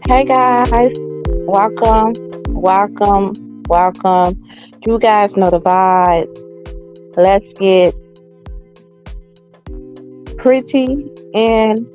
Hey guys, welcome, welcome, welcome. You guys know the vibe. Let's get pretty and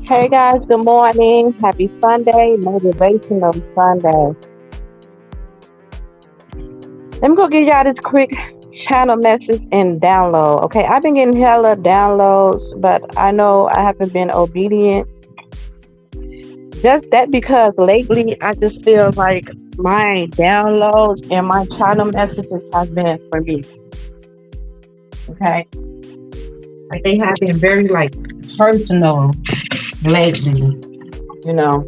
hey guys, good morning. Happy Sunday, motivational Sunday. Let me go give y'all this quick channel message and download. Okay, I've been getting hella downloads, but I know I haven't been obedient. Just that because lately I just feel like my downloads and my channel messages have been for me. Okay, like they have been very like personal lately. You know,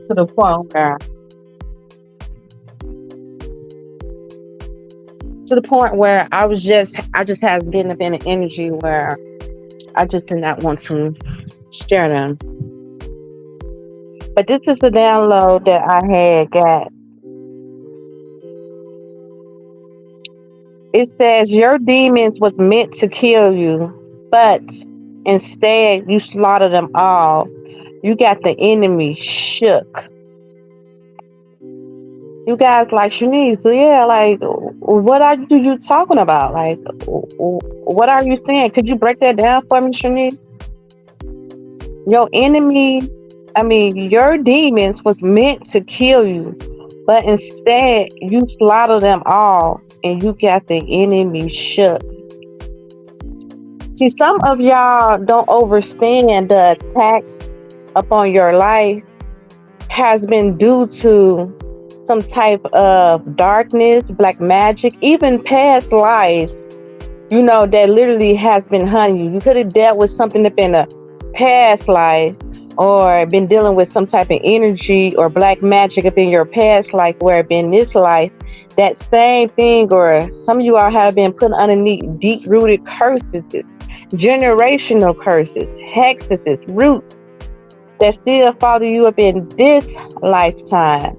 to the point where I just have been in an energy where I just did not want to share them. But this is the download that I had got. It says your demons was meant to kill you, but instead you slaughtered them all. You got the enemy shook. You guys like Shanice, so yeah, like what are you talking about? Like what are you saying? Could you break that down for me, Shanice? Your enemy, I mean, your demons was meant to kill you, but instead you slaughter them all and you got the enemy shook. See, some of y'all don't understand the attack upon your life has been due to some type of darkness, black magic, even past lives, that literally has been hunting you. You could have dealt with something up in a past life or been dealing with some type of energy or black magic up in your past life where it been this life. That same thing, or some of you all have been put underneath deep-rooted curses, generational curses, hexes, roots that still follow you up in this lifetime.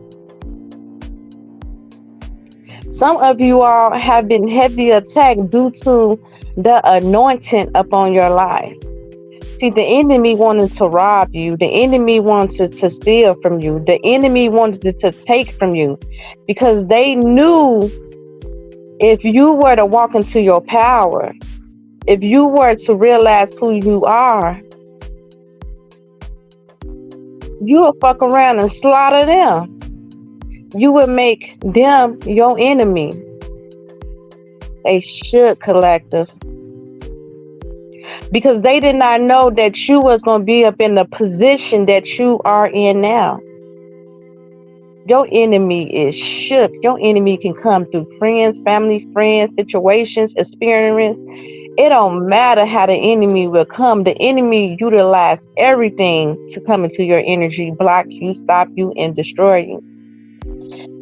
Some of you all have been heavily attacked due to the anointing upon your life. See, the enemy wanted to rob you. The enemy wanted to steal from you. The enemy wanted to take from you because they knew if you were to walk into your power, if you were to realize who you are, you would fuck around and slaughter them. You would make them your enemy. They should, collective. Because they did not know that you was going to be up in the position that you are in now. Your enemy is shook. Your enemy can come through friends, family, situations, experience. It don't matter how the enemy will come. The enemy utilize everything to come into your energy, block you, stop you, and destroy you.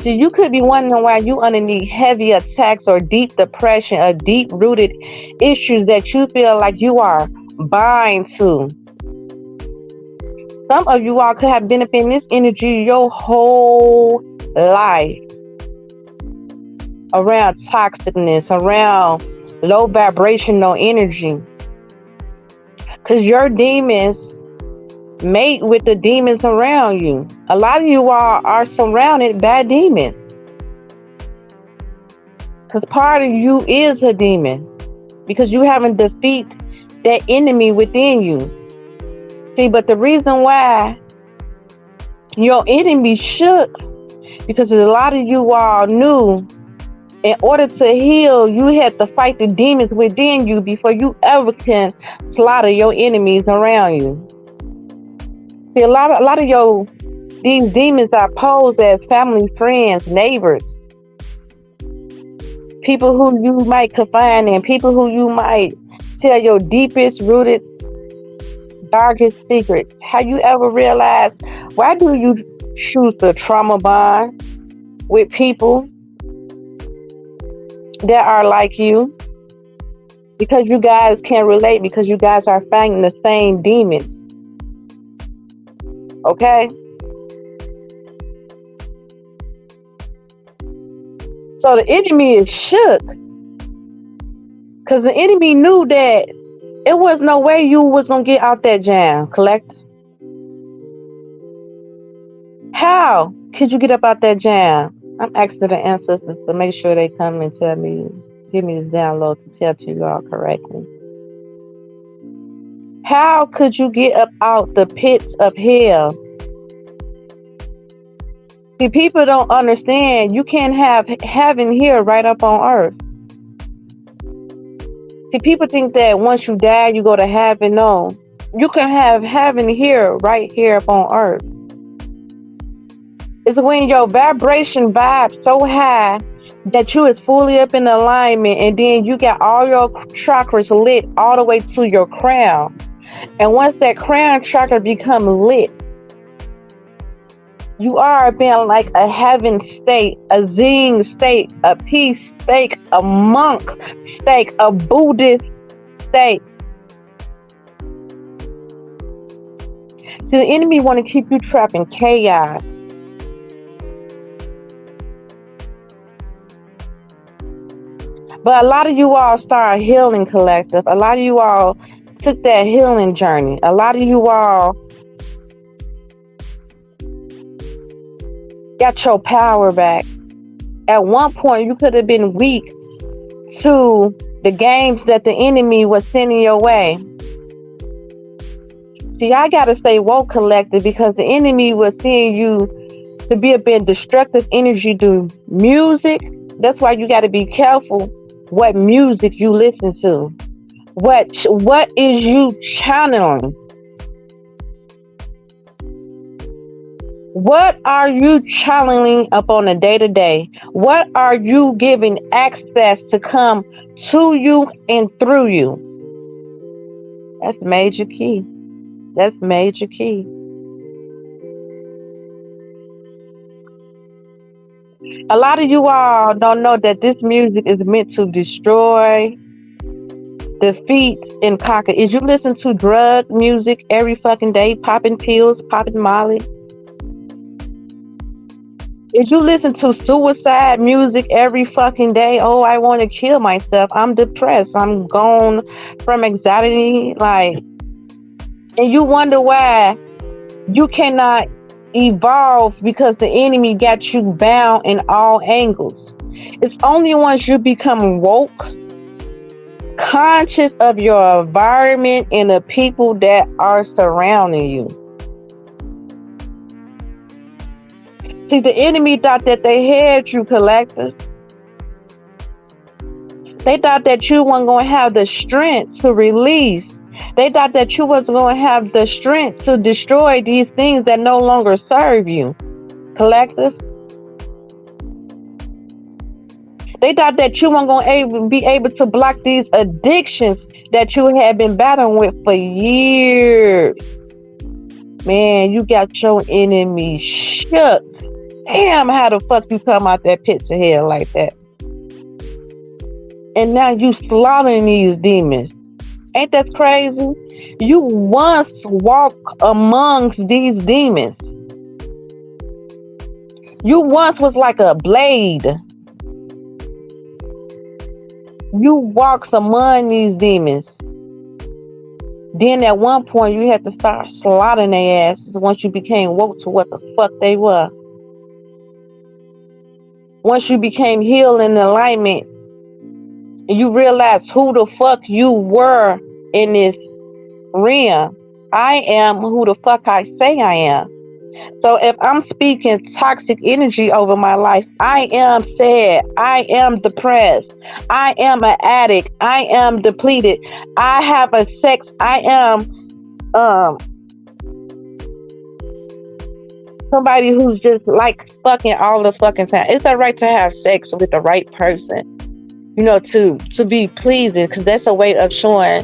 So you could be wondering why you underneath heavy attacks or deep depression or deep-rooted issues that you feel like you are bind to. Some of you all could have been up in this energy your whole life around toxicness, around low vibrational energy. Because your demons mate with the demons around you. A lot of you all are surrounded by demons. Because part of you is a demon. Because you haven't defeated that enemy within you. See, but the reason why your enemy shook, because a lot of you all knew in order to heal, you had to fight the demons within you before you ever can slaughter your enemies around you. See, a lot of these demons are posed as family, friends, neighbors, people who you might confide in, people who you might tell your deepest rooted, darkest secrets. Have you ever realized why do you choose to trauma bond with people that are like you because you guys can relate because you guys are fighting the same demons. Okay? So the enemy is shook because the enemy knew that it was no way you was gonna get out that jam, collect. How could you get up out that jam? I'm asking the ancestors to make sure they come and tell me, give me this download to tell to you all correctly. How could you get up out the pits of hell? See, people don't understand you can't have heaven here right up on earth. See, people think that once you die, you go to heaven. No, you can have heaven here, right here up on earth. It's when your vibration vibes so high that you is fully up in alignment, and then you got all your chakras lit all the way to your crown. And once that crown chakra becomes lit, you are being like a heaven state, a Zen state, a peace state, a monk state, a Buddhist state. So the enemy want to keep you trapped in chaos. But a lot of you all started healing collective. A lot of you all took that healing journey. A lot of you all got your power back. At one point, you could have been weak to the games that the enemy was sending your way. See, I gotta stay woke collective because the enemy was seeing you to be a bit destructive energy through music. That's why you gotta be careful what music you listen to. What is you channeling? What are you channeling up on a day-to-day? What are you giving access to come to you and through you? That's major key. That's major key. A lot of you all don't know that this music is meant to destroy, defeat, and conquer. Is you listen to drug music every fucking day, popping pills, popping Molly? Is you listen to suicide music every fucking day? Oh, I want to kill myself. I'm depressed. I'm gone from anxiety. And you wonder why you cannot evolve because the enemy got you bound in all angles. It's only once you become woke, conscious of your environment and the people that are surrounding you. See, the enemy thought that they had you, collectors. They thought that you weren't going to have the strength to release. They thought that you wasn't going to have the strength to destroy these things that no longer serve you, collectors. They thought that you weren't going to be able to block these addictions that you had been battling with for years. Man, you got your enemy shook. Damn, how the fuck you come out that pit to hell like that? And now you slaughtering these demons. Ain't that crazy? You once walked amongst these demons. You once was like a blade. You walked among these demons. Then at one point you had to start slaughtering their asses once you became woke to what the fuck they were. Once you became healed in alignment, and you realize who the fuck you were in this realm. I am who the fuck I say I am. So if I'm speaking toxic energy over my life, I am sad. I am depressed. I am an addict. I am depleted. I have a sex. I am somebody who's just like fucking all the fucking time. It's all right to have sex with the right person. You know, to be pleasing, because that's a way of showing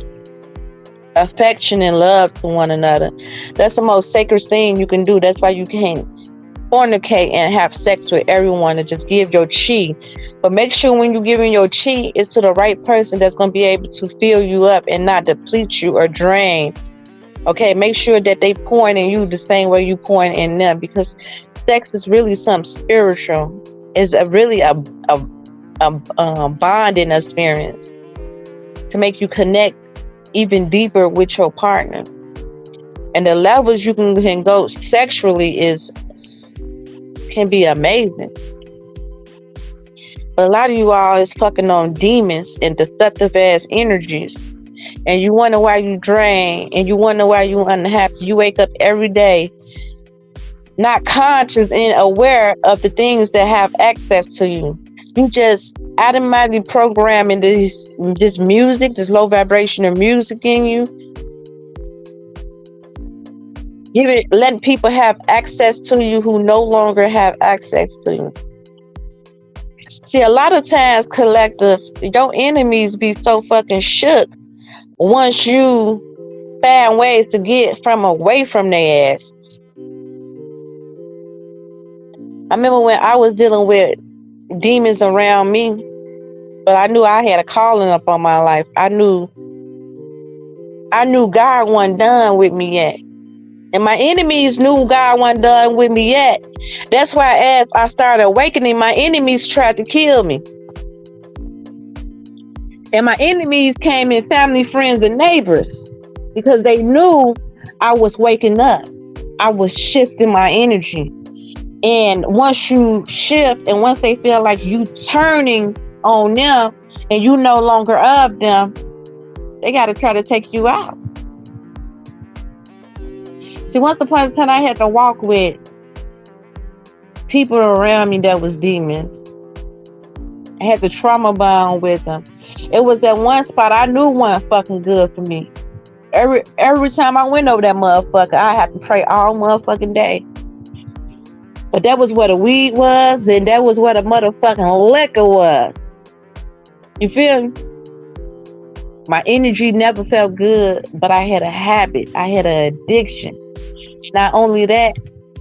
affection and love to one another. That's the most sacred thing you can do. That's why you can't fornicate and have sex with everyone and just give your chi. But make sure when you're giving your chi, it's to the right person that's going to be able to fill you up and not deplete you or drain. Okay, make sure that they pouring in you the same way you pouring in them, because sex is really something spiritual. It's really a bonding experience to make you connect even deeper with your partner. And the levels you can go sexually can be amazing. But a lot of you all is fucking on demons and destructive ass energies. And you wonder why you drain, and you wonder why you unhappy. You wake up every day not conscious and aware of the things that have access to you. You just automatically programming this music, this low vibrational music in you. Letting people have access to you who no longer have access to you. See, a lot of times, collective, your enemies be so fucking shook once you find ways to get away from their asses. I remember when I was dealing with demons around me, but I knew I had a calling up on my life. I knew God wasn't done with me yet. And my enemies knew God wasn't done with me yet. That's why as I started awakening, my enemies tried to kill me. And my enemies came in family, friends, and neighbors because they knew I was waking up. I was shifting my energy. And once you shift and once they feel like you turning on them and you no longer of them, they got to try to take you out. See, once upon a time, I had to walk with people around me that was demons. I had to trauma bond with them. It was that one spot I knew wasn't fucking good for me. Every time I went over that motherfucker, I had to pray all motherfucking day. But that was what a weed was, then that was what a motherfucking liquor was. You feel me? My energy never felt good, but I had a habit. I had an addiction. Not only that,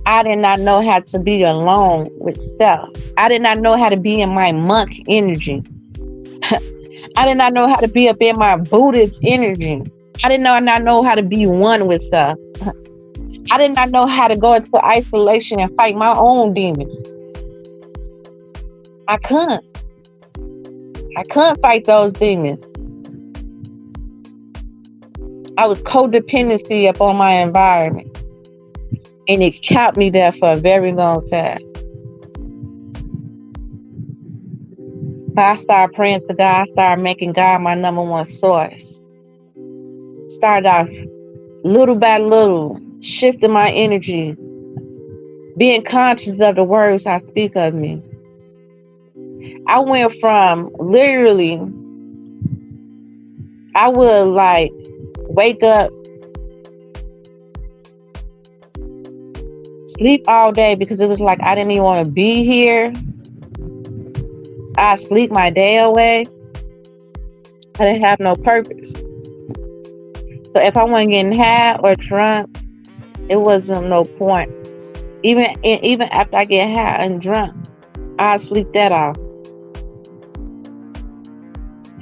I did not know how to be alone with self. I did not know how to be in my monk energy. I did not know how to be up in my Buddhist energy. I did not know how to be one with self. I did not know how to go into isolation and fight my own demons. I couldn't fight those demons. I was codependency upon my environment. And it kept me there for a very long time. But I started praying to God. I started making God my number one source. Started off little by little, shifting my energy, being conscious of the words I speak of me. I went from literally, I would like wake up, sleep all day because it was like I didn't even want to be here. I sleep my day away. I didn't have no purpose. So if I wasn't getting high or drunk, it wasn't no point. Even after I get high and drunk, I sleep that off.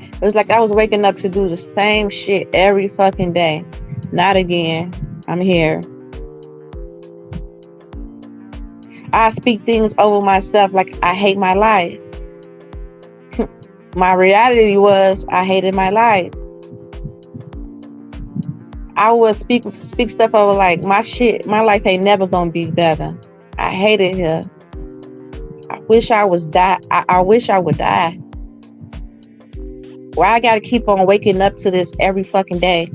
It was like I was waking up to do the same shit every fucking day. Not again. I'm here. I speak things over myself like I hate my life. My reality was I hated my life. I would speak stuff over like my life ain't never gonna be better. I hate it here. I wish I would die. Why I gotta keep on waking up to this every fucking day?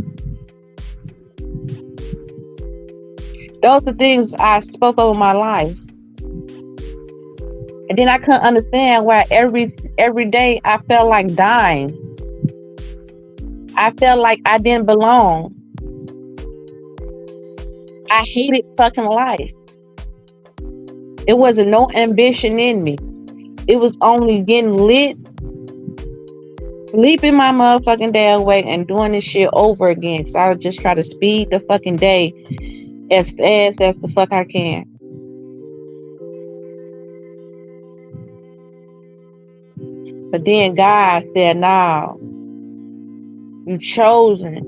Those are things I spoke over my life. And then I couldn't understand why every day I felt like dying. I felt like I didn't belong. I hated fucking life. It wasn't no ambition in me. It was only getting lit, sleeping my motherfucking day away, and doing this shit over again. Because I would just try to speed the fucking day as fast as the fuck I can. But then God said, "No, you chosen.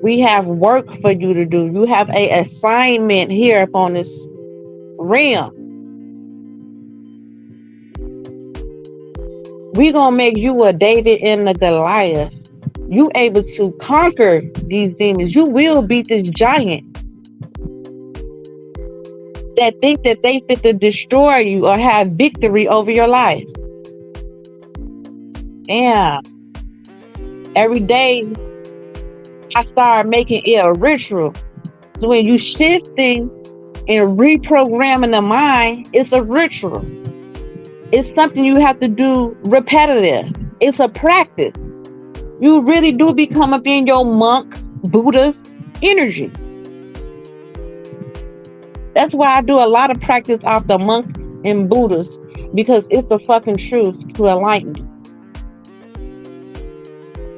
We have work for you to do. You have a assignment here upon this realm. We gonna make you a David and a Goliath. You able to conquer these demons. You will beat this giant that think that they fit to destroy you or have victory over your life." Yeah. Every day I start making it a ritual. So when you shifting and reprogramming the mind, it's a ritual. It's something you have to do repetitive. It's a practice. You really do become up in your monk, Buddha energy. That's why I do a lot of practice off the monks and Buddhas, because it's the fucking truth to enlighten.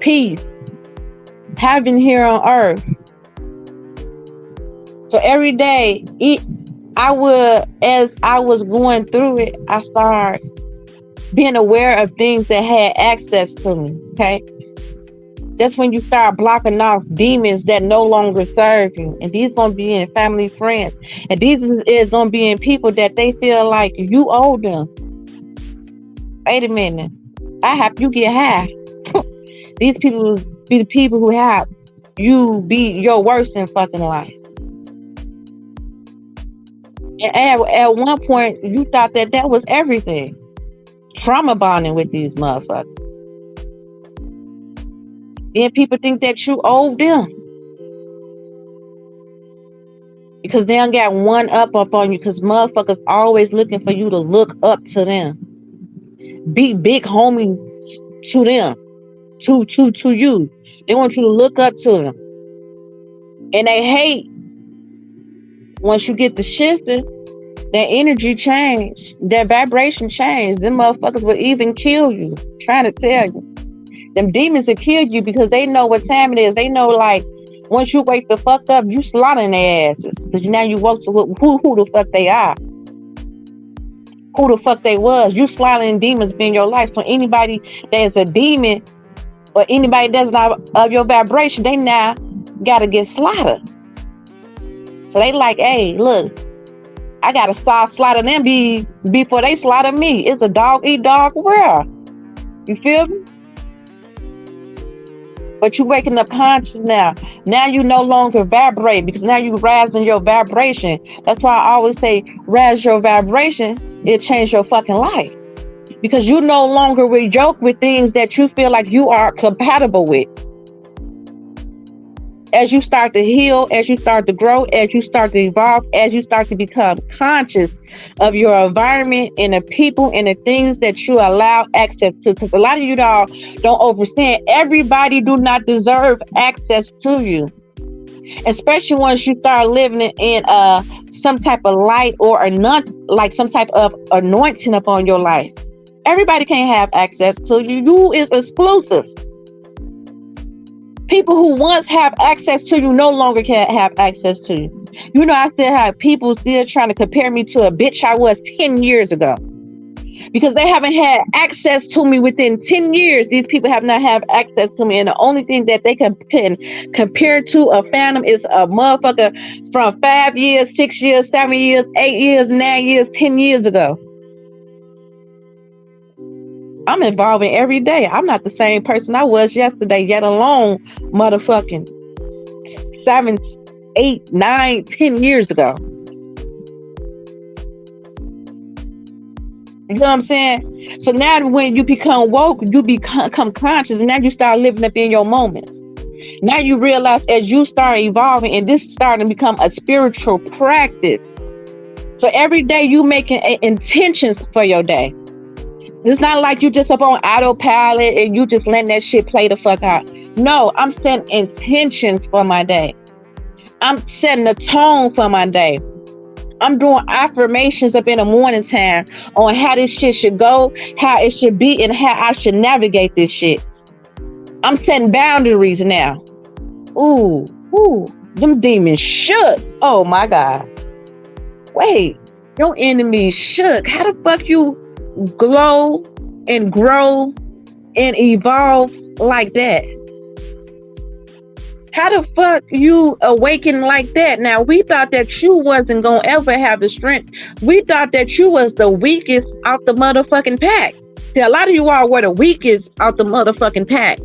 Peace. Heaven here on earth. So every day, as I was going through it, I started being aware of things that had access to me. Okay. That's when you start blocking off demons that no longer serve you. And these gonna be in family, friends. And these is gonna be in people that they feel like you owe them. Wait a minute. I have you get half. These people be the people who have you be your worst in fucking life. And at one point, you thought that was everything. Trauma bonding with these motherfuckers. Then people think that you owe them because they don't got one up on you, because motherfuckers always looking for you to look up to them. Be big homie to them, to you. They want you to look up to them. And they hate once you get the shifting, that energy change, that vibration change. Them motherfuckers will even kill you. Trying to tell you. Them demons will kill you because they know what time it is. They know, like, once you wake the fuck up, you slaughtering their asses. Because now you woke to who the fuck they are. Who the fuck they was. You slaughtering demons in your life. So anybody that's a demon or anybody that's not of your vibration, they now gotta get slaughtered. So they like, hey, look, I gotta slaughter them before they slaughter me. It's a dog eat dog world. You feel me? But you waking up conscious now. Now you no longer vibrate because now you raising your vibration. That's why I always say raise your vibration. It'll change your fucking life. Because you no longer will joke with things that you feel like you are compatible with. As you start to heal, as you start to grow, as you start to evolve, as you start to become conscious of your environment and the people and the things that you allow access to. Because a lot of you don't understand. Everybody do not deserve access to you. Especially once you start living in some type of light or like some type of anointing upon your life. Everybody can't have access to you. You is exclusive. People who once have access to you no longer can have access to you. You know, I still have people still trying to compare me to a bitch I was 10 years ago. Because they haven't had access to me within 10 years. These people have not had access to me. And the only thing that they can compare to a phantom is a motherfucker from 5 years, 6 years, 7 years, 8 years, 9 years, 10 years ago. I'm evolving every day. I'm not the same person I was yesterday, yet alone motherfucking 7, 8, 9, 10 years ago. You know what I'm saying? So now when you become woke, you become conscious, and now you start living up in your moments. Now you realize as you start evolving, and this is starting to become a spiritual practice. So every day you making intentions for your day. It's not like you just up on autopilot and you just letting that shit play the fuck out. No, I'm setting intentions for my day. I'm setting the tone for my day. I'm doing affirmations up in the morning time on how this shit should go, how it should be, and how I should navigate this shit. I'm setting boundaries now. Ooh, them demons shook. Oh my God. Wait, your enemy shook. How the fuck you glow and grow and evolve like that? How the fuck you awaken like that? Now, we thought that you wasn't gonna ever have the strength. We thought that you was the weakest out the motherfucking pack. See, a lot of you all were the weakest out the motherfucking pack.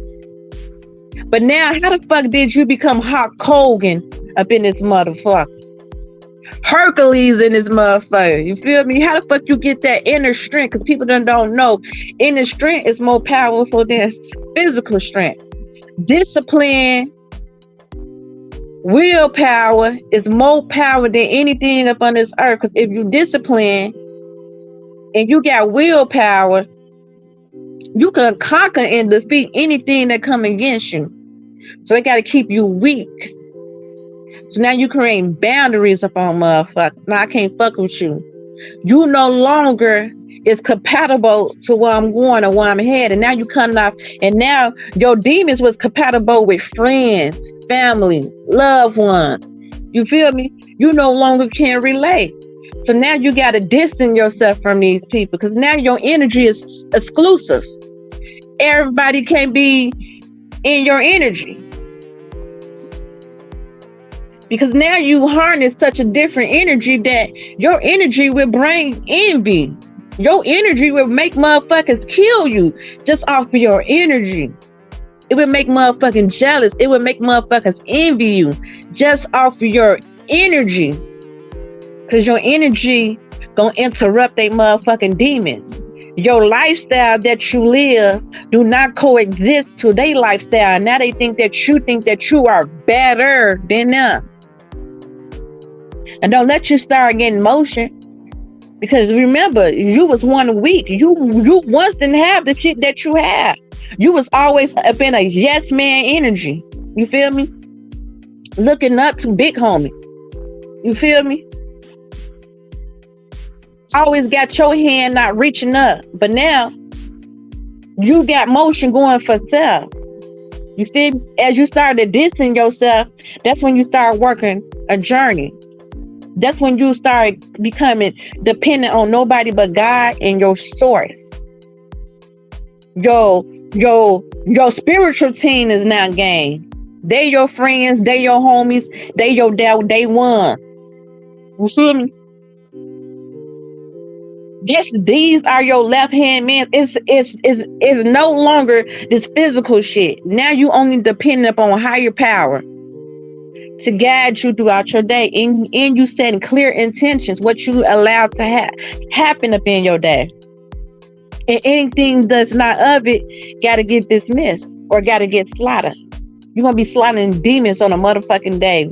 But now, how the fuck did you become Hulk Hogan up in this motherfucker? Hercules in this motherfucker. You feel me? How the fuck you get that inner strength? Because people don't know. Inner strength is more powerful than physical strength. Discipline, willpower is more power than anything up on this earth. Because if you discipline and you got willpower, you can conquer and defeat anything that come against you. So they got to keep you weak. So now you create boundaries upon motherfuckers. Now I can't fuck with you. You no longer is compatible to where I'm going or where I'm headed. Now you cutting off. And now your demons was compatible with friends, family, loved ones. You feel me? You no longer can relate. So now you got to distance yourself from these people because now your energy is exclusive. Everybody can be in your energy. Because now you harness such a different energy that your energy will bring envy. Your energy will make motherfuckers kill you just off of your energy. It will make motherfucking jealous. It will make motherfuckers envy you just off of your energy. Because your energy gonna interrupt they motherfucking demons. Your lifestyle that you live do not coexist to their lifestyle. Now they think that you are better than them. And don't let you start getting motion. Because remember, you was one weak. You once didn't have the shit that you have. You was always up in a yes man energy. You feel me? Looking up to big homie. You feel me? Always got your hand not reaching up. But now, you got motion going for self. You see, as you started dissing yourself, that's when you start working a journey. That's when you start becoming dependent on nobody but God and your source. Your spiritual team is now game. They your friends, they your homies, they your day ones. You feel me? Yes, these are your left hand men. It's no longer this physical shit. Now you only depend upon higher power to guide you throughout your day, and you setting clear intentions, what you allow to happen up in your day. And anything that's not of it gotta get dismissed or gotta get slaughtered. You're gonna be slaughtering demons on a motherfucking day.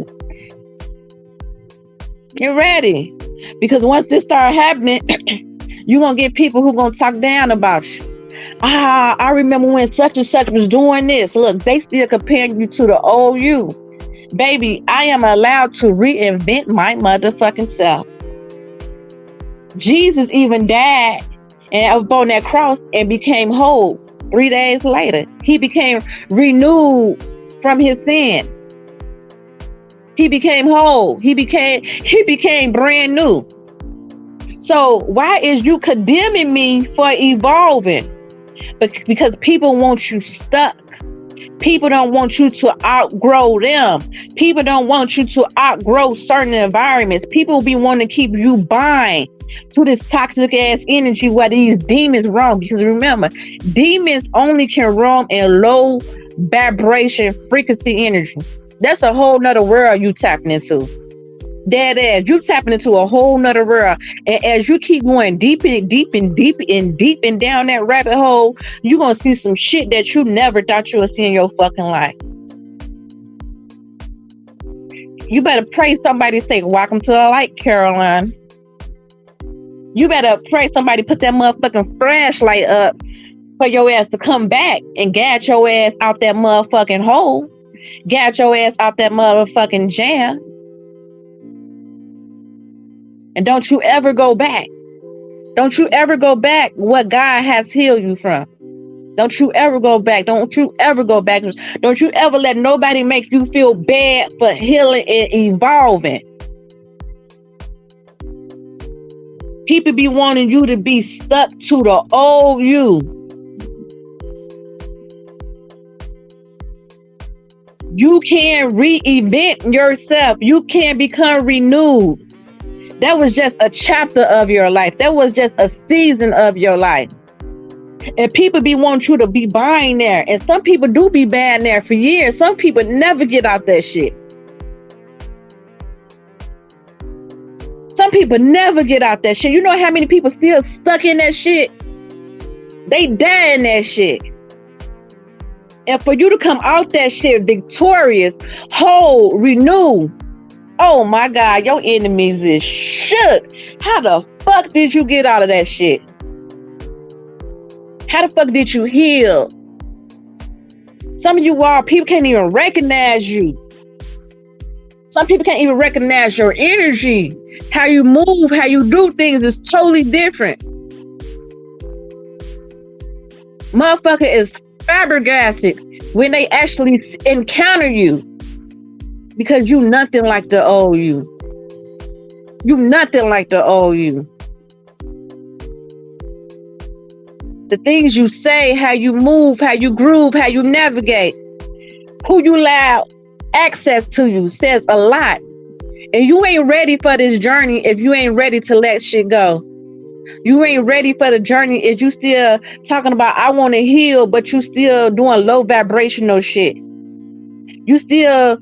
Get ready. Because once this start happening, you're gonna get people who gonna talk down about you. I remember when such and such was doing this. Look, they still comparing you to the old you. Baby, I am allowed to reinvent my motherfucking self. Jesus even died and upon that cross and became whole 3 days later. He became renewed from his sin. He became whole. He became brand new. So why is you condemning me for evolving? Because people want you stuck. People don't want you to outgrow them. People don't want you to outgrow certain environments. People be wanting to keep you bind to this toxic ass energy where these demons roam. Because remember, demons only can roam in low vibration frequency energy. That's a whole nother world you tapping into. Dead ass. You tapping into a whole nother world. And as you keep going deep and down that rabbit hole, you're going to see some shit that you never thought you would see in your fucking life. You better pray somebody say, welcome to the light, Caroline. You better pray somebody put that motherfucking flashlight up for your ass to come back and guide your ass out that motherfucking hole. Guide your ass out that motherfucking jam. And don't you ever go back. Don't you ever go back what God has healed you from. Don't you ever go back. Don't you ever go back. Don't you ever let nobody make you feel bad for healing and evolving. People be wanting you to be stuck to the old you. You can reinvent yourself. You can become renewed. That was just a chapter of your life. That was just a season of your life. And people be wanting you to be buying there. And some people do be buying there for years. Some people never get out that shit. Some people never get out that shit. You know how many people still stuck in that shit? They die in that shit. And for you to come out that shit victorious, whole, renewed, oh my God, your enemies is shook. How the fuck did you get out of that shit? How the fuck did you heal? Some of you all, people can't even recognize you. Some people can't even recognize your energy. How you move, how you do things is totally different. Motherfucker is flabbergasted when they actually encounter you, because you nothing like the old you. You nothing like the old you. The things you say, how you move, how you groove, how you navigate, who you allow access to you says a lot. And you ain't ready for this journey if you ain't ready to let shit go. You ain't ready for the journey if you still talking about I want to heal, but you still doing low vibrational shit. You still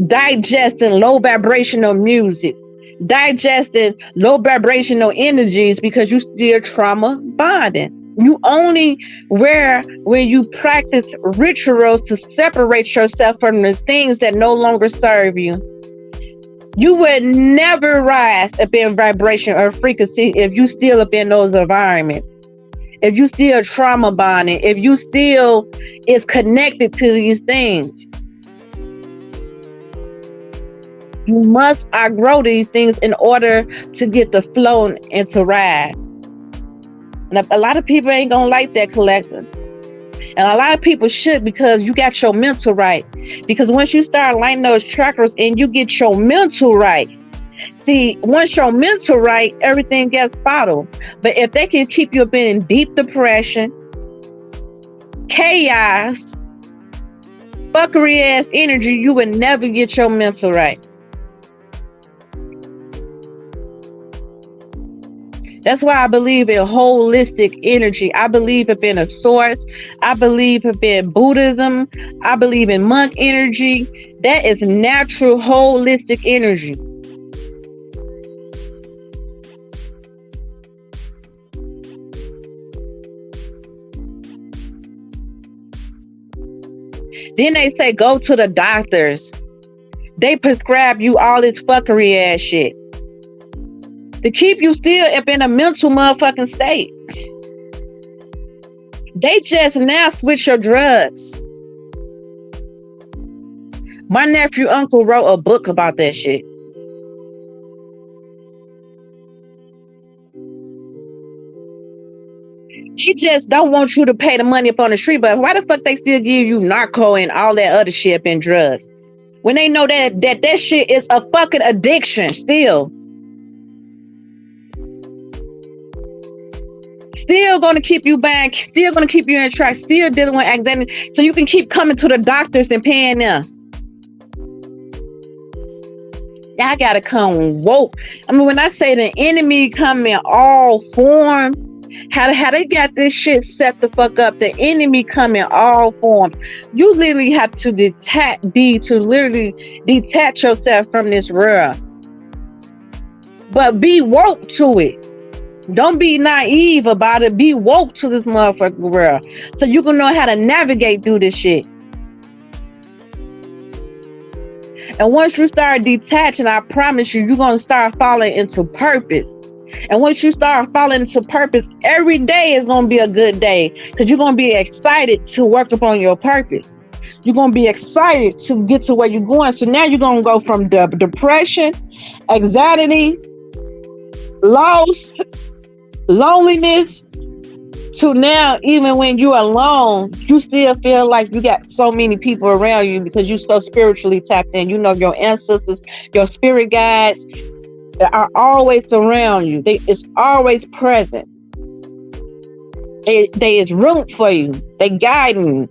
digesting low vibrational music, digesting low vibrational energies because you still trauma bonding. You only when you practice rituals to separate yourself from the things that no longer serve you. You would never rise up in vibration or frequency if you still up in those environments. If you still trauma bonding, if you still is connected to these things. You must outgrow these things in order to get the flow and to ride. And a lot of people ain't gonna like that, collective. And a lot of people should, because you got your mental right. Because once you start lighting those chakras and you get your mental right, see, once your mental right, everything gets bottled. But if they can keep you up in deep depression, chaos, fuckery ass energy, you would never get your mental right. That's why I believe in holistic energy. I believe in a source. I believe in Buddhism. I believe in monk energy. That is natural, holistic energy. Then they say go to the doctors. They prescribe you all this fuckery ass shit to keep you still up in a mental motherfucking state. They just now switch your drugs. My nephew uncle wrote a book about that shit. He just don't want you to pay the money up on the street, but why the fuck they still give you narco and all that other shit and drugs? When they know that shit is a fucking addiction still. Still going to keep you back, still going to keep you in track, still dealing with anxiety, so you can keep coming to the doctors and paying them. Y'all gotta come woke. I mean, when I say the enemy come in all form, how they got this shit set the fuck up. The enemy come in all forms. You literally have to detach yourself from this world. But be woke to it. Don't be naive about it. Be woke to this motherfucking world, so you can know how to navigate through this shit. And once you start detaching, I promise you, you're going to start falling into purpose. And once you start falling into purpose, every day is going to be a good day, because you're going to be excited to work upon your purpose. You're going to be excited to get to where you're going. So now you're going to go from depression, anxiety, loss, loneliness, to now, even when you're alone, you still feel like you got so many people around you because you're so spiritually tapped in. You know, your ancestors, your spirit guides are always around you. It's always present. They is room for you. They guiding you.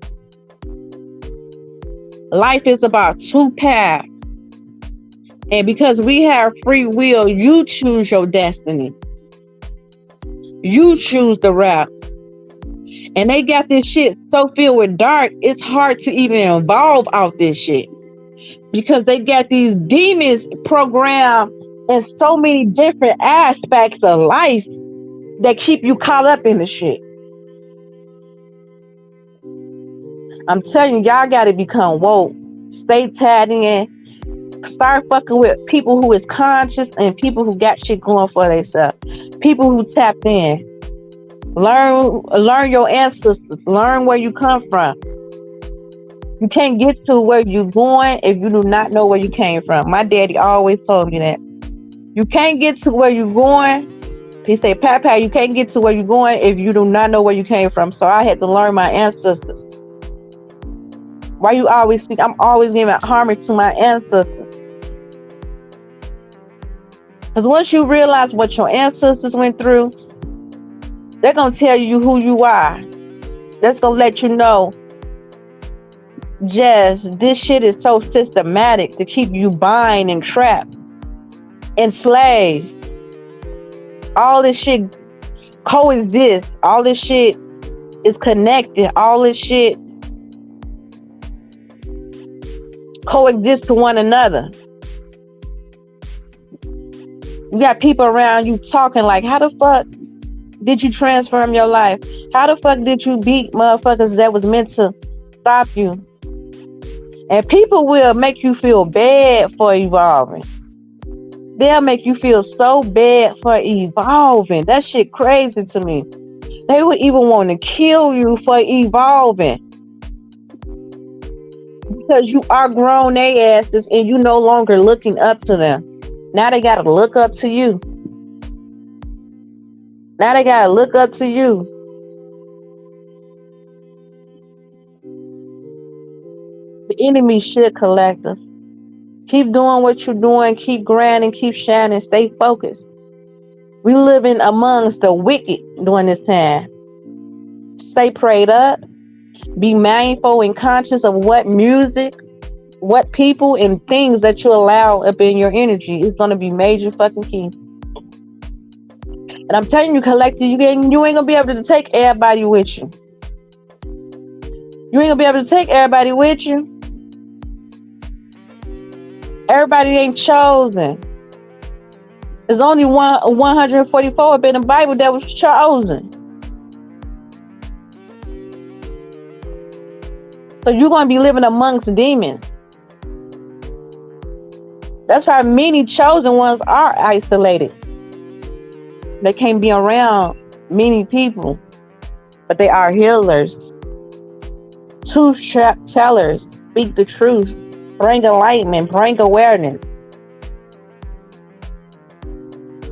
Life is about two paths. And because we have free will, you choose your destiny. You choose the route. And they got this shit so filled with dark, it's hard to even evolve out this shit. Because they got these demons programmed in so many different aspects of life that keep you caught up in the shit. I'm telling you, y'all gotta become woke. Stay tied in. Start fucking with people who is conscious and people who got shit going for themselves. People who tapped in. Learn your ancestors. Learn where you come from. You can't get to where you're going if you do not know where you came from. My daddy always told me that. You can't get to where you're going. He said, Papa, you can't get to where you're going if you do not know where you came from. So I had to learn my ancestors. Why you always think I'm always giving homage to my ancestors? Because once you realize what your ancestors went through, they're going to tell you who you are. That's going to let you know, just this shit is so systematic to keep you bind and trapped, enslaved. All this shit coexists. All this shit is connected. All this shit coexist to one another. You got people around you talking like, how the fuck did you transform your life? How the fuck did you beat motherfuckers that was meant to stop you? And people will make you feel bad for evolving. They'll make you feel so bad for evolving. That shit crazy to me. They would even want to kill you for evolving. Because you outgrown their asses and you no longer looking up to them. Now they gotta look up to you. Now they gotta look up to you. The enemy should collect us. Keep doing what you're doing. Keep grinding. Keep shining. Stay focused. We living amongst the wicked during this time. Stay prayed up. Be mindful and conscious of what music, what people and things that you allow up in your energy is going to be major fucking key. And I'm telling you, collective, you ain't going to be able to take everybody with you. You ain't going to be able to take everybody with you. Everybody ain't chosen. There's only 144 up in the Bible that was chosen. So you're going to be living amongst demons. That's why many chosen ones are isolated. They can't be around many people, but they are healers. Truth tellers. Speak the truth. Bring enlightenment. Bring awareness.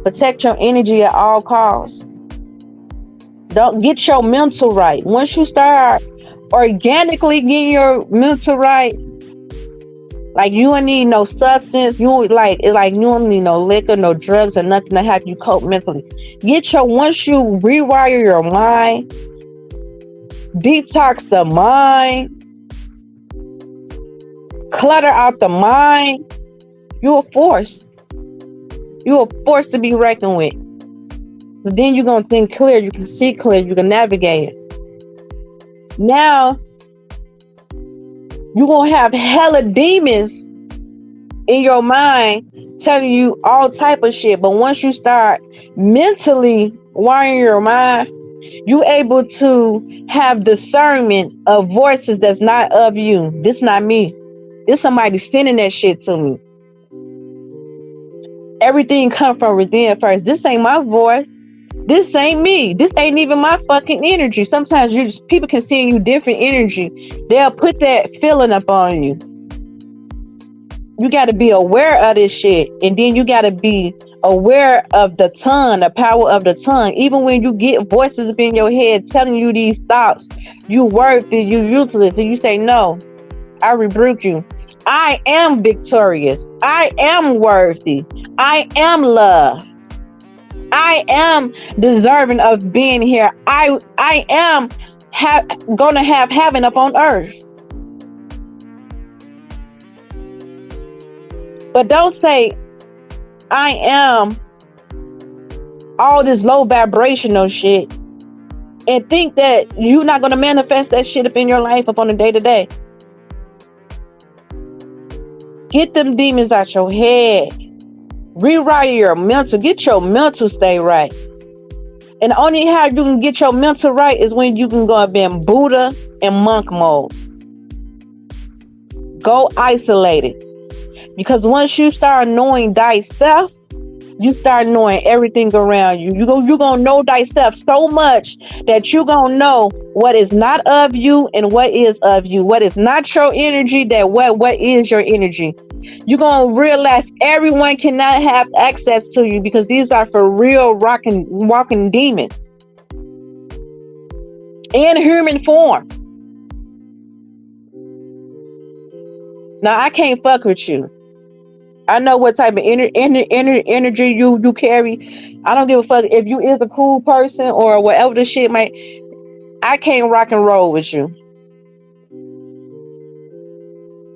Protect your energy at all costs. Don't get your mental right. Once you start organically getting your mental right, like you don't need no substance, you don't need no liquor, no drugs, or nothing to help you cope mentally. Once you rewire your mind, detox the mind, clutter out the mind, you're a force. You're a force to be reckoned with. So then you're going to think clear, you can see clear, you can navigate it. Now, you're going to have hella demons in your mind telling you all type of shit. But once you start mentally wiring your mind, you're able to have discernment of voices that's not of you. This not me. This somebody sending that shit to me. Everything come from within first. This ain't my voice. This ain't me. This ain't even my fucking energy. Sometimes people can send you different energy. They'll put that feeling up on you. You got to be aware of this shit. And then you got to be aware of the tongue, the power of the tongue. Even when you get voices up in your head telling you these thoughts, you worthy, you useless, and you say, no, I rebuke you. I am victorious. I am worthy. I am love. I am deserving of being here. I am going to have heaven up on earth. But don't say, I am all this low vibrational shit and think that you're not going to manifest that shit up in your life up on a day to day. Get them demons out your head. Rewrite your mental. Get your mental stay right. And only how you can get your mental right is when you can go and be in Buddha and monk mode. Go isolated. Because once you start knowing thyself, you start knowing everything around you. You're going to know thyself so much that you're going to know what is not of you and what is of you. What is not your energy, that what is your energy. You're going to realize everyone cannot have access to you because these are for real walking demons. In human form. Now, I can't fuck with you. I know what type of energy you carry. I don't give a fuck if you is a cool person or whatever the shit might. I can't rock and roll with you.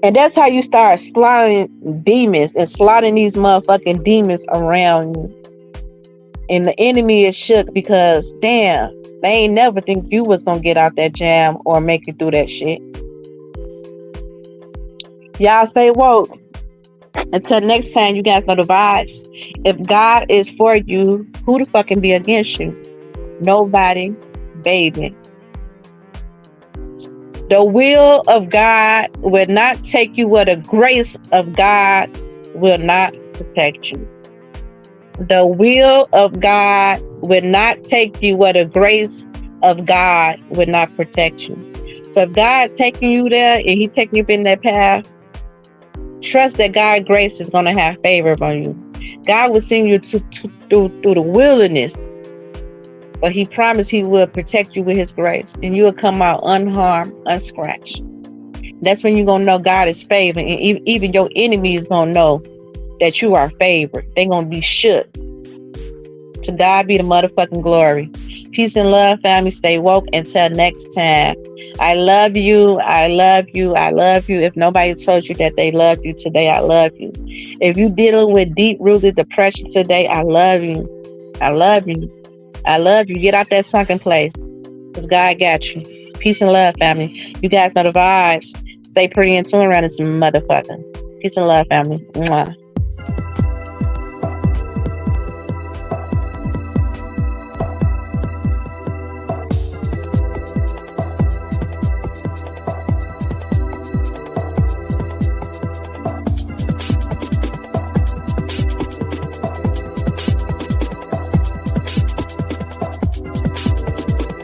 And that's how you start slaughtering demons and slaughtering these motherfucking demons around you. And the enemy is shook because, damn, they ain't never think you was gonna get out that jam or make it through that shit. Y'all stay woke. Until next time, you guys know the vibes. If God is for you, who the fuck can be against you? Nobody, baby. The will of God will not take you where the grace of God will not protect you. The will of God will not take you where the grace of God will not protect you. So if God taking you there and He taking you up in that path, trust that God's grace is going to have favor on you. God will send you through the wilderness, but He promised He will protect you with His grace, and you will come out unharmed, unscratched. That's when you're going to know God is favored, and even your enemy is going to know that you are favored. They're going to be shook. To God be the motherfucking glory. Peace and love, family. Stay woke. Until next time. I love you. I love you. I love you. If nobody told you that they love you today, I love you. If you're dealing with deep-rooted depression today, I love you. I love you. I love you. Get out that sunken place. Because God got you. Peace and love, family. You guys know the vibes. Stay pretty and tune around this motherfucker. Peace and love, family. Mwah.